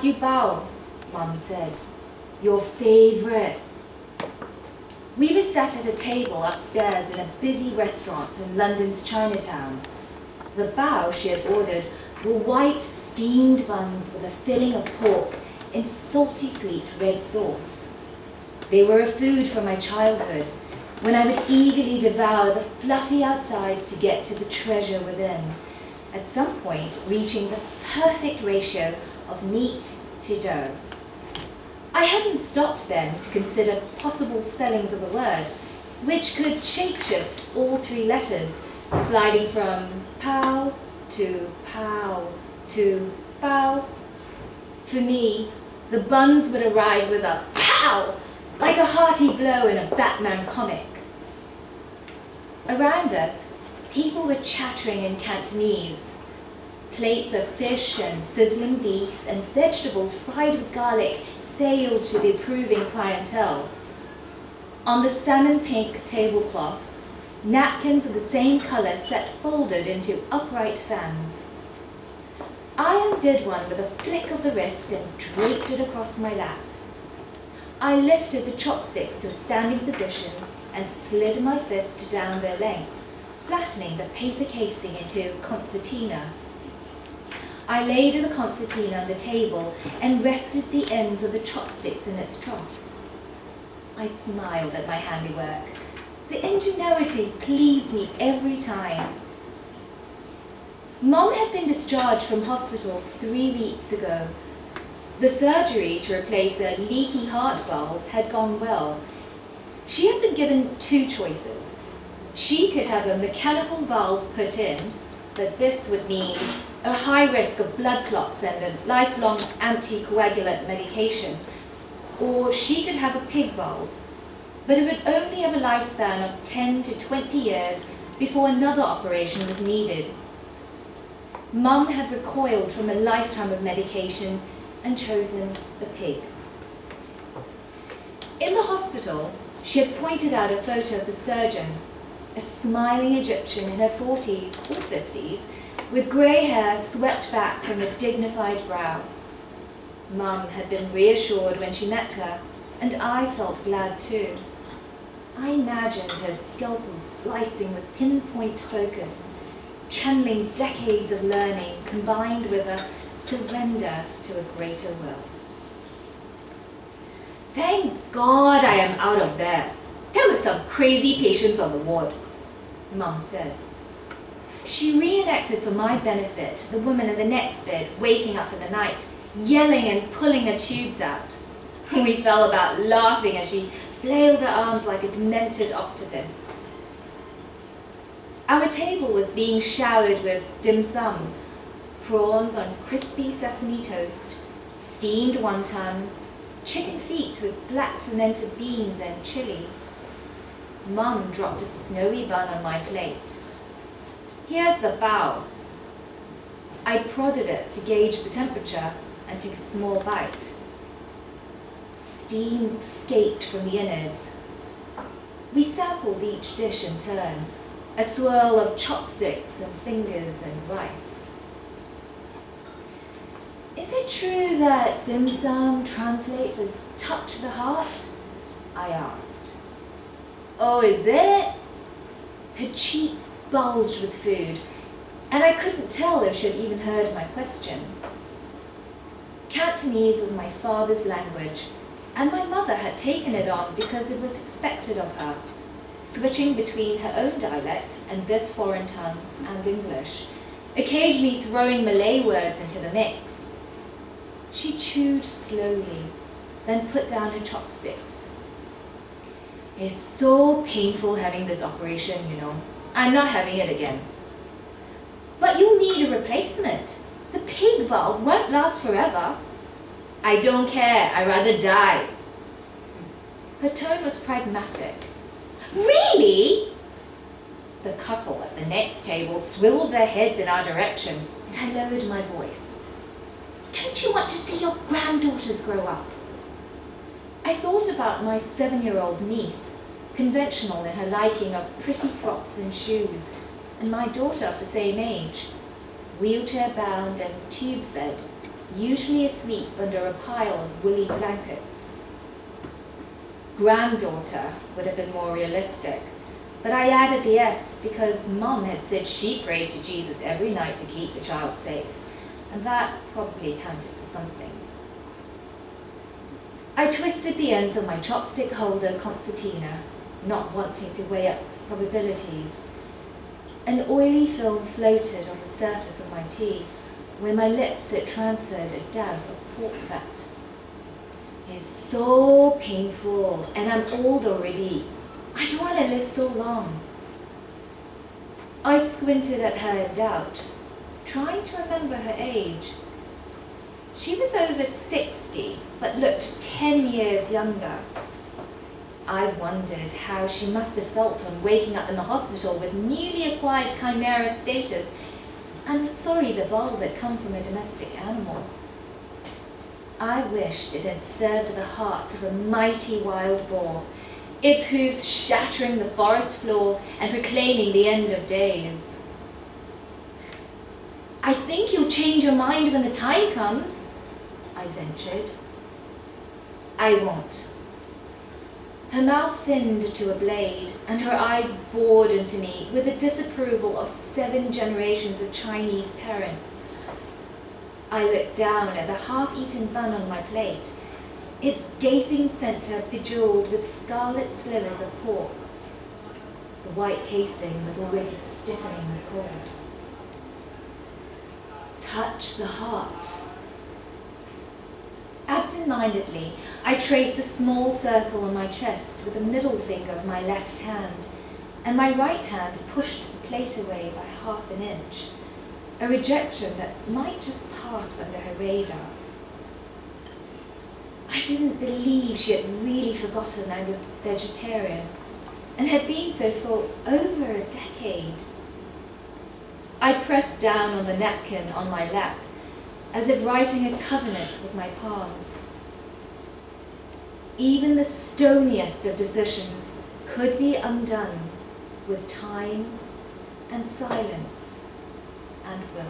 You bao, Mum said. Your favorite. We were sat at a table upstairs in a busy restaurant in London's Chinatown. The bao she had ordered were white steamed buns with a filling of pork in salty sweet red sauce. They were a food from my childhood, when I would eagerly devour the fluffy outsides to get to the treasure within, at some point reaching the perfect ratio of meat to dough. I hadn't stopped then to consider possible spellings of the word, which could shapeshift all three letters, sliding from pow to pow to bow. For me, the buns would arrive with a pow, like a hearty blow in a Batman comic. Around us, people were chattering in Cantonese. Plates of fish and sizzling beef and vegetables fried with garlic sailed to the approving clientele. On the salmon-pink tablecloth, napkins of the same colour sat folded into upright fans. I undid one with a flick of the wrist and draped it across my lap. I lifted the chopsticks to a standing position and slid my fist down their length, flattening the paper casing into concertina. I laid the concertina on the table and rested the ends of the chopsticks in its troughs. I smiled at my handiwork. The ingenuity pleased me every time. Mum had been discharged from hospital 3 weeks ago. The surgery to replace a leaky heart valve had gone well. She had been given 2 choices. She could have a mechanical valve put in, but this would mean a high risk of blood clots and a lifelong anticoagulant medication. Or she could have a pig valve, but it would only have a lifespan of 10 to 20 years before another operation was needed. Mum had recoiled from a lifetime of medication and chosen the pig. In the hospital, she had pointed out a photo of the surgeon, a smiling Egyptian in her 40s or 50s, with grey hair swept back from a dignified brow. Mum had been reassured when she met her, and I felt glad too. I imagined her scalpel slicing with pinpoint focus, channeling decades of learning combined with a surrender to a greater will. Thank God I am out of there. There were some crazy patients on the ward, Mum said. She reenacted for my benefit the woman in the next bed waking up in the night, yelling and pulling her tubes out. We fell about laughing as she flailed her arms like a demented octopus. Our table was being showered with dim sum, prawns on crispy sesame toast, steamed wonton, chicken feet with black fermented beans and chili. Mum dropped a snowy bun on my plate. Here's the bao. I prodded it to gauge the temperature and took a small bite. Steam escaped from the innards. We sampled each dish in turn, a swirl of chopsticks and fingers and rice. Is it true that dim sum translates as touch the heart? I asked. Oh, is it? Her cheeks bulged with food, and I couldn't tell if she had even heard my question. Cantonese was my father's language, and my mother had taken it on because it was expected of her, switching between her own dialect and this foreign tongue and English, occasionally throwing Malay words into the mix. She chewed slowly, then put down her chopsticks. It's so painful having this operation, you know. I'm not having it again. But you'll need a replacement. The pig valve won't last forever. I don't care. I'd rather die. Her tone was pragmatic. Really? The couple at the next table swiveled their heads in our direction, and I lowered my voice. Don't you want to see your granddaughters grow up? I thought about my 7-year-old niece, conventional in her liking of pretty frocks and shoes, and my daughter of the same age, wheelchair-bound and tube-fed, usually asleep under a pile of woolly blankets. Granddaughter would have been more realistic, but I added the S because Mum had said she prayed to Jesus every night to keep the child safe, and that probably counted for something. I twisted the ends of my chopstick holder concertina, not wanting to weigh up probabilities. An oily film floated on the surface of my tea, where my lips had transferred a dab of pork fat. It's so painful, and I'm old already. I don't want to live so long. I squinted at her in doubt, trying to remember her age. She was over 60, but looked 10 years younger. I wondered how she must have felt on waking up in the hospital with newly acquired chimera status, and was sorry the vulve had come from a domestic animal. I wished it had served the heart of a mighty wild boar, its hooves shattering the forest floor and proclaiming the end of days. I think you'll change your mind when the time comes, I ventured. I won't. Her mouth thinned to a blade, and her eyes bored into me with the disapproval of 7 generations of Chinese parents. I looked down at the half-eaten bun on my plate, its gaping center bejeweled with scarlet slivers of pork. The white casing was already stiffening the cold. Touch the heart. Absent-mindedly, I traced a small circle on my chest with the middle finger of my left hand, and my right hand pushed the plate away by half an inch, a rejection that might just pass under her radar. I didn't believe she had really forgotten I was vegetarian, and had been so for over a decade. I pressed down on the napkin on my lap, as if writing a covenant with my palms. Even the stoniest of decisions could be undone with time and silence and will.